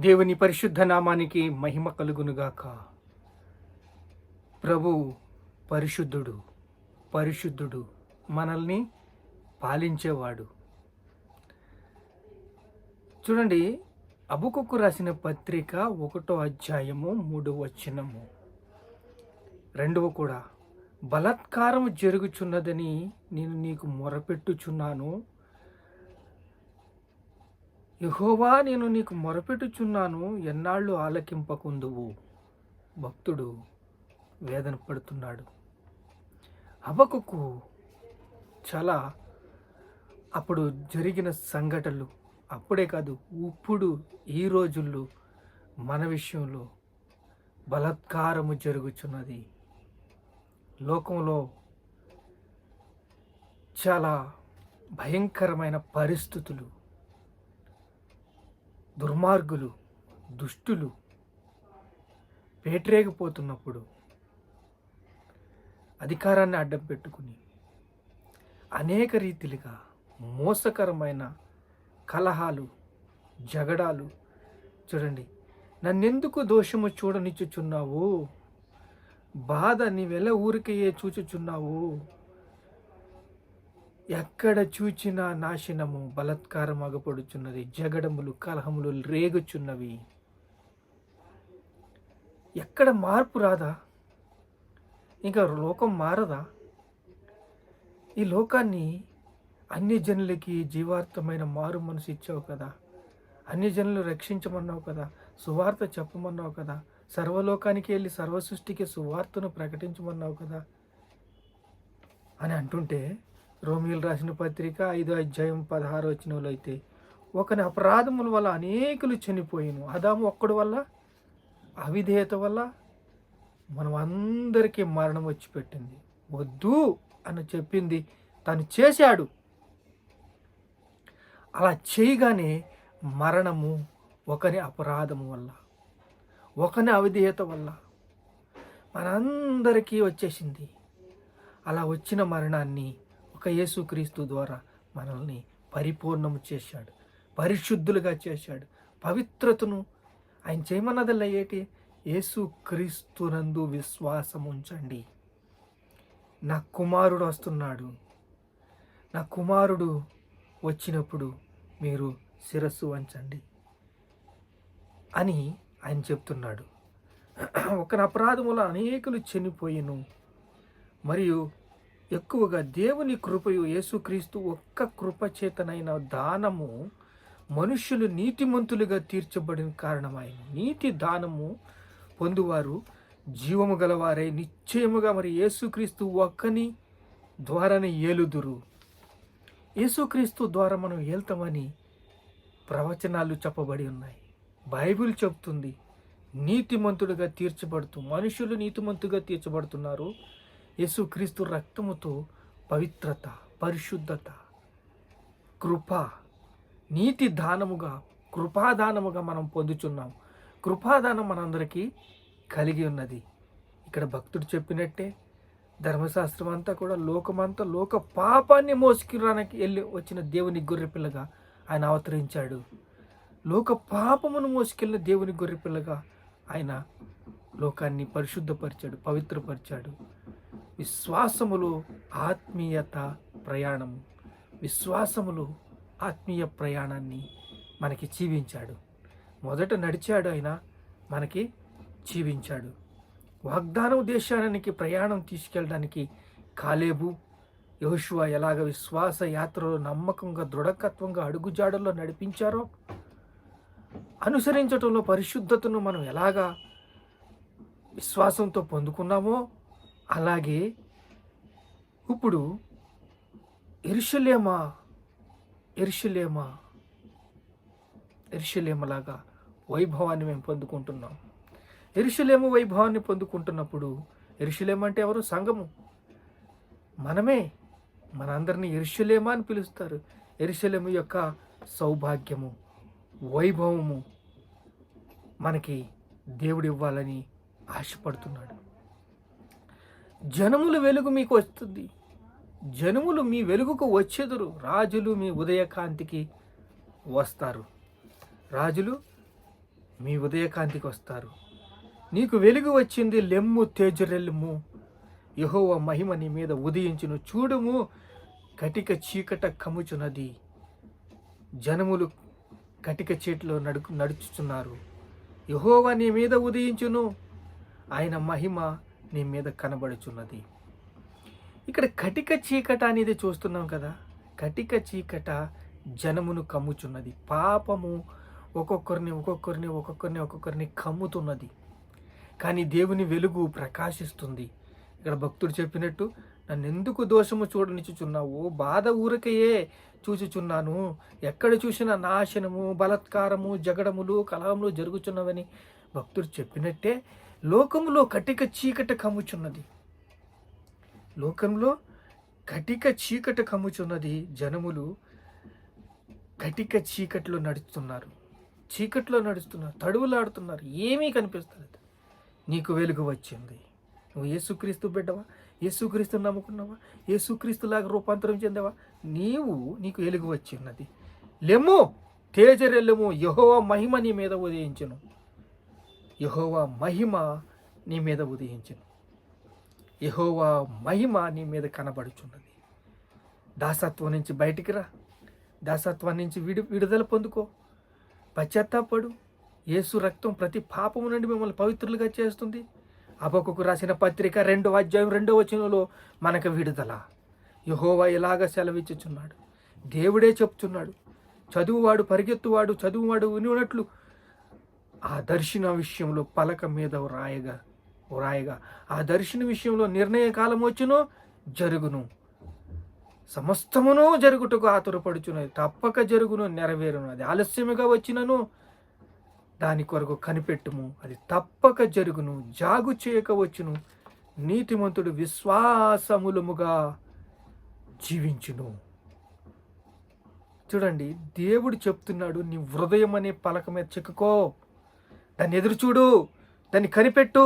దేవుని పరిశుద్ధ నామానికి మహిమ కలుగునుగాక. ప్రభు పరిశుద్ధుడు, పరిశుద్ధుడు, మనల్ని పాలించేవాడు. చూడండి, హబక్కూకు రాసిన పత్రిక 1వ అధ్యాయము 3వ వచనము. 2వ కూడా, బలాత్కారం జరుగుచున్నదని నేను నీకు మొరపెట్టుచున్నాను. యెహోవా, నేను నీకు మొరపెట్టుచున్నాను, ఎన్నాళ్ళు ఆలకింపకుందువు. భక్తుడు వేదన పడుతున్నాడు. హబక్కూకు చాలా అప్పుడు జరిగిన సంఘటనలు, అప్పుడే కాదు ఇప్పుడు ఈ రోజుల్లో మన విషయంలో బలాత్కారము జరుగుచున్నది. లోకంలో చాలా భయంకరమైన పరిస్థితులు, దుర్మార్గులు, దుష్టులు పేటరేగిపోతున్నప్పుడు అధికారాన్ని అడ్డం పెట్టుకుని అనేక రీతిలుగా మోసకరమైన కలహాలు, జగడాలు. చూడండి, నన్నెందుకు దోషము చూడనిచ్చుచున్నావు, బాధ నీవెలా ఊరికయే చూచుచున్నావు, ఎక్కడ చూచినా నాశనము, బలాత్కారం అగపడుచున్నది, జగడములు, కలహములు రేగుచున్నవి. ఎక్కడ మార్పు రాదా? ఇంకా లోకం మారదా? ఈ లోకాన్ని అన్ని జనులకి జీవార్థమైన మారు మనసు ఇచ్చావు కదా, అన్ని జనులు రక్షించమన్నావు కదా, సువార్త చెప్పమన్నావు కదా, సర్వలోకానికి వెళ్ళి సర్వ సృష్టికి సువార్తను ప్రకటించమన్నావు కదా అని అంటుంటే, రోమీయులు రాసిన పత్రిక 5వ అధ్యాయం 16వ వచనంలో అయితే, ఒకని అపరాధముల వల్ల అనేకులు చనిపోయిను. ఆదాము ఒక్కడి వల్ల, అవిధేయత వల్ల మనం అందరికీ మరణం వచ్చి పెట్టింది. వద్దు అని చెప్పింది తను చేశాడు. అలా చేయగానే మరణము ఒకని అపరాధము వల్ల, ఒకని అవిధేయత వల్ల మనందరికీ వచ్చేసింది. అలా వచ్చిన మరణాన్ని ఒక యేసుక్రీస్తు ద్వారా మనల్ని పరిపూర్ణము చేశాడు, పరిశుద్ధులుగా చేశాడు. పవిత్రతను ఆయన చేయమన్నదల్లా ఏంటి? యేసుక్రీస్తునందు విశ్వాసం ఉంచండి. నా కుమారుడు వస్తున్నాడు, నా కుమారుడు వచ్చినప్పుడు మీరు శిరస్సు వంచండి అని ఆయన చెప్తున్నాడు. ఒకరి అపరాధముల అనేకులు చనిపోయిను, మరియు ఎక్కువగా దేవుని కృపయు యేసుక్రీస్తు ఒక్క కృపచేతనైన దానము మనుష్యులు నీతిమంతులుగా తీర్చబడిన కారణమైన నీతి దానము పొందువారు జీవము గలవారై నిశ్చయముగా మరి యేసుక్రీస్తు ఒక్కని ద్వారానే ఏలుదురు. యేసుక్రీస్తు ద్వారా మనం ఏల్తామని ప్రవచనాలు చెప్పబడి ఉన్నాయి. బైబిల్ చెప్తుంది, నీతిమంతుడిగా తీర్చబడుతూ మనుషులు నీతిమంతుగా తీర్చబడుతున్నారు. యేసుక్రీస్తు రక్తముతో పవిత్రత, పరిశుద్ధత, కృప, నీతి దానముగా, కృపాదానముగా మనం పొందుచున్నాం. కృపాదానం మనందరికీ కలిగి ఉన్నది. ఇక్కడ భక్తుడు చెప్పినట్టే ధర్మశాస్త్రం అంతా కూడా లోకమంతా లోక పాపాన్ని మోసుకురానికి వెళ్ళి వచ్చిన దేవుని గొర్రెపిల్లగా ఆయన అవతరించాడు. లోక పాపమును మోసుకెళ్ళిన దేవుని గొర్రెపిల్లగా ఆయన లోకాన్ని పరిశుద్ధపరిచాడు, పవిత్రపరిచాడు. విశ్వాసములో ఆత్మీయత ప్రయాణం, విశ్వాసములో ఆత్మీయ ప్రయాణాన్ని మనకి జీవించాడు. మొదట నడిచాడు, ఆయన మనకి జీవించాడు. వాగ్దానం దేశానికి ప్రయాణం తీసుకెళ్ళడానికి కాలేబు, యెహోషువ ఎలాగ విశ్వాస యాత్రలో నమ్మకంగా, దృఢకత్వంగా అడుగుజాడల్లో నడిపించారో, అనుసరించటంలో పరిశుద్ధతను మనం ఎలాగా విశ్వాసంతో పొందుకున్నామో, అలాగే ఇప్పుడు యెరూషలేములాగా వైభవాన్ని మేము పొందుకుంటున్నాం. యెరూషలేము వైభవాన్ని పొందుకుంటున్నప్పుడు, యెరూషలేము అంటే ఎవరు? సంఘము, మనమే. మనందరినీ యెరూషలేమా అని పిలుస్తారు. యెరూషలేము యొక్క సౌభాగ్యము, వైభవము మనకి దేవుడు ఇవ్వాలని ఆశపడుతున్నాడు. జనముల వెలుగు మీకు వస్తుంది, జనములు మీ వెలుగుకు వచ్చెదరు, రాజులు మీ ఉదయకాంతికి వస్తారు. రాజులు మీ ఉదయకాంతికి వస్తారు. నీకు వెలుగు వచ్చింది, లెమ్ము తేజరెల్లుము, యెహోవా మహిమ నీ మీద ఉదయించును. చూడుము, కటిక చీకట కమ్ముచున్నది, జనములు కటిక చీటిలో నడుచుచున్నారు. యెహోవా నీ మీద ఉదయించును, ఆయన మహిమ నీ మీద కనబడుచున్నది. ఇక్కడ కటిక చీకట అనేది చూస్తున్నాం కదా. కటిక చీకట జనమును కమ్ముచున్నది. పాపము ఒక్కొక్కరిని కమ్ముతున్నది. కానీ దేవుని వెలుగు ప్రకాశిస్తుంది. ఇక్కడ భక్తుడు చెప్పినట్టు, నన్నెందుకు దోషము చూడనిచుచున్నావు? బాధ ఊరకయే చూచుచున్నాను. ఎక్కడ చూసినా నాశనము, బలత్కారము, జగడములు, కలహములు జరుగుచున్నవని భక్తుడు చెప్పినట్టే లోకములో కటిక చీకట కమ్ముచున్నది. లోకంలో కటిక చీకట కమ్ముచున్నది. జనములు కటిక చీకట్లో నడుస్తున్నారు, తడువులాడుతున్నారు, ఏమీ కనిపిస్తలేదు. నీకు వెలుగు వచ్చింది. నువ్వు యేసుక్రీస్తు బిడ్డవా? యేసుక్రీస్తుని నమ్ముకున్నావా? యేసుక్రీస్తులాగా రూపాంతరం చెందావా? నీకు వెలుగు వచ్చిన్నది. లెమ్ము, తేజరెల్లుము, యెహోవా మహిమ నీ మీద ఉదయించును. యెహోవా మహిమ నీ మీద ఉదయించును. యెహోవా మహిమ నీ మీద కనబడుచున్నది. దాసత్వం నుంచి బయటికి రా. దాసత్వం నుంచి విడుదల పొందుకో. పశ్చాత్తాపడు. యేసు రక్తం ప్రతి పాపము నుండి మిమ్మల్ని పవిత్రులుగా చేస్తుంది. హబక్కూకు రాసిన పత్రిక 2వ అధ్యాయం 2వ వచనంలో మనకు విడుదల. యెహోవా ఇలాగ సెలవిచ్చుచున్నాడు. దేవుడే చెప్తున్నాడు. చదువువాడు పరిగెత్తువాడు, చదువువాడు వినున్నట్లు ఆ దర్శన విషయంలో పలక మీద వ్రాయగా ఆ దర్శన విషయంలో నిర్ణయ కాలం వచ్చును, జరుగును. సమస్తమును జరుగుటకు ఆతురపడుచున్నది. తప్పక జరుగును, నెరవేరును. అది ఆలస్యముగా వచ్చినను దాని కొరకు కనిపెట్టుము, అది తప్పక జరుగును. జాగు చేయక వచ్చును. నీతిమంతుడు విశ్వాసములముగా జీవించును. చూడండి, దేవుడు చెప్తున్నాడు, నీ హృదయం అనే పలక మీద చెక్కుకో. దాన్ని ఎదురు చూడు, దాన్ని కనిపెట్టు,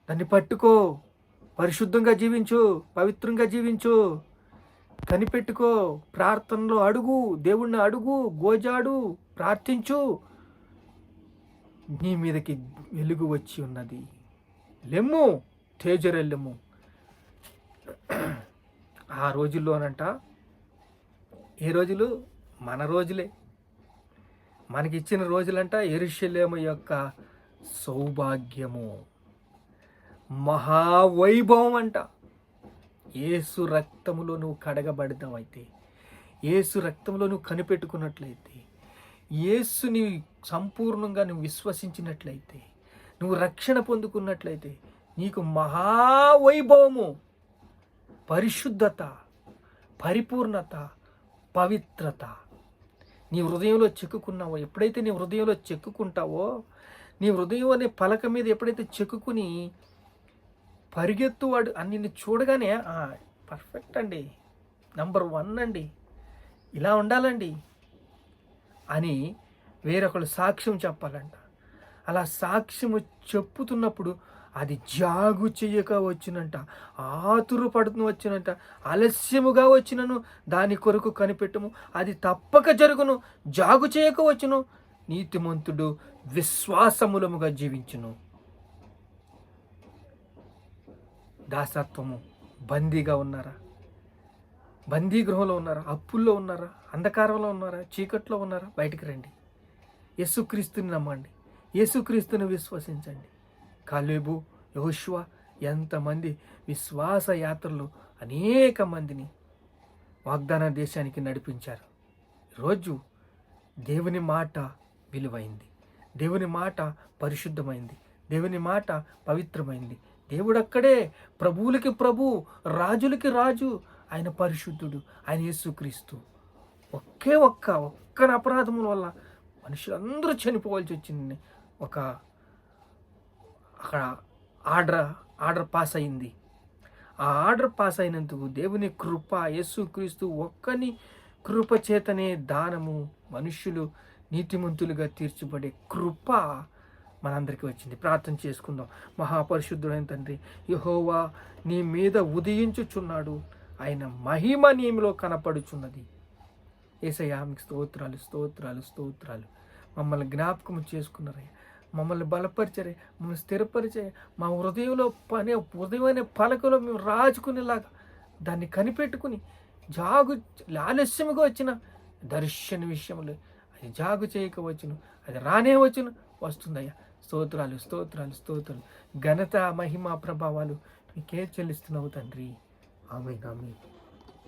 దాన్ని పట్టుకో. పరిశుద్ధంగా జీవించు, పవిత్రంగా జీవించు. కనిపెట్టుకో. ప్రార్థనలో అడుగు, దేవుణ్ణి అడుగు, గోజాడు, ప్రార్థించు. నీ మీదకి వెలుగు వచ్చి ఉన్నది. లెమ్ము, తేజరెల్లెమ్ము. ఆ రోజుల్లోనంట, ఏ రోజులు? మన రోజులే. మనకిచ్చిన రోజులంట యెరూషలేము యొక్క సౌభాగ్యము, మహావైభవం అంట. యేసు రక్తములో నువ్వు కడగబడతావైతే, యేసు రక్తంలో నువ్వు కనిపెట్టుకున్నట్లయితే, యేసుని సంపూర్ణంగా నువ్వు విశ్వసించినట్లయితే, నువ్వు రక్షణ పొందుకున్నట్లయితే నీకు మహావైభవము, పరిశుద్ధత, పరిపూర్ణత, పవిత్రత నీ హృదయంలో చెక్కుకున్నావో. ఎప్పుడైతే నీ హృదయంలో చెక్కుకుంటావో, నీ హృదయం అనే పలక మీద ఎప్పుడైతే చెక్కుకుని పరిగెత్తువాడు నిన్ను చూడగానే పర్ఫెక్ట్ అండి, నంబర్ 1 అండి, ఇలా ఉండాలండి అని వేరొకరు సాక్ష్యం చెప్పాలంట. అలా సాక్ష్యము చెప్పుతున్నప్పుడు అది జాగు చేయక వచ్చినంట, ఆతురపడుతూ వచ్చినంట. ఆలస్యముగా వచ్చినను దాని కొరకు కనిపెట్టుము, అది తప్పక జరుగును. జాగు చేయక వచ్చును. నీతిమంతుడు విశ్వాసములముగా జీవించును. దాసత్వము, బందీగా ఉన్నారా? బందీ గృహంలో ఉన్నారా? అప్పుల్లో ఉన్నారా? అంధకారంలో ఉన్నారా? చీకట్లో ఉన్నారా? బయటికి రండి. యేసుక్రీస్తుని నమ్మండి, యేసుక్రీస్తుని విశ్వసించండి. కాలేబు, యెహోషువ ఎంతమంది విశ్వాస యాత్రలు అనేక మందిని వాగ్దాన దేశానికి నడిపించారు. ఈరోజు దేవుని మాట విలువైంది, దేవుని మాట పరిశుద్ధమైంది, దేవుని మాట పవిత్రమైంది. దేవుడు అక్కడే ప్రభువులకి ప్రభు, రాజులకి రాజు, ఆయన పరిశుద్ధుడు, ఆయన యేసుక్రీస్తు. ఒక్క అపరాధముల వల్ల మనుషులందరూ చనిపోవాల్సి వచ్చింది. అక్కడ ఆర్డర్ పాస్ అయింది. ఆ ఆర్డర్ పాస్ అయినందుకు దేవుని కృప, యేసుక్రీస్తు ఒక్కని కృప చేతనే దానము, మనుష్యులు నీతిమంతులుగా తీర్చబడే కృప మనందరికీ వచ్చింది. ప్రార్థన చేసుకుందాం. మహాపరిశుద్ధుడైన తండ్రి, యెహోవా నీ మీద ఉదయించుచున్నాడు, ఆయన మహిమ నీలో కనపడుచున్నది. యేసయ్యా మీకు స్తోత్రాలు, స్తోత్రాలు, స్తోత్రాలు. మమ్మల్ని జ్ఞాపకం చేసుకున్నారయ్యా. మమ్మల్ని బలపరిచారయ్యా, మమ్మల్ని స్థిరపరిచారయ్యా. మా హృదయంలో హృదయం అనే పలకలో మేము రాజుకునేలాగా దాన్ని కనిపెట్టుకుని ఆలస్యముగా వచ్చిన దర్శన విషయంలో అది జాగు చేయక వచ్చును, అది రానే వచ్చును, వస్తుందయ్యా. స్తోత్రాలు స్తోత్రాలు స్తోత్రాలు. ఘనత మహిమ ప్రభావాలు మీకే చెల్లిస్తున్నావు తండ్రి. ఆమేన్ ఆమేన్.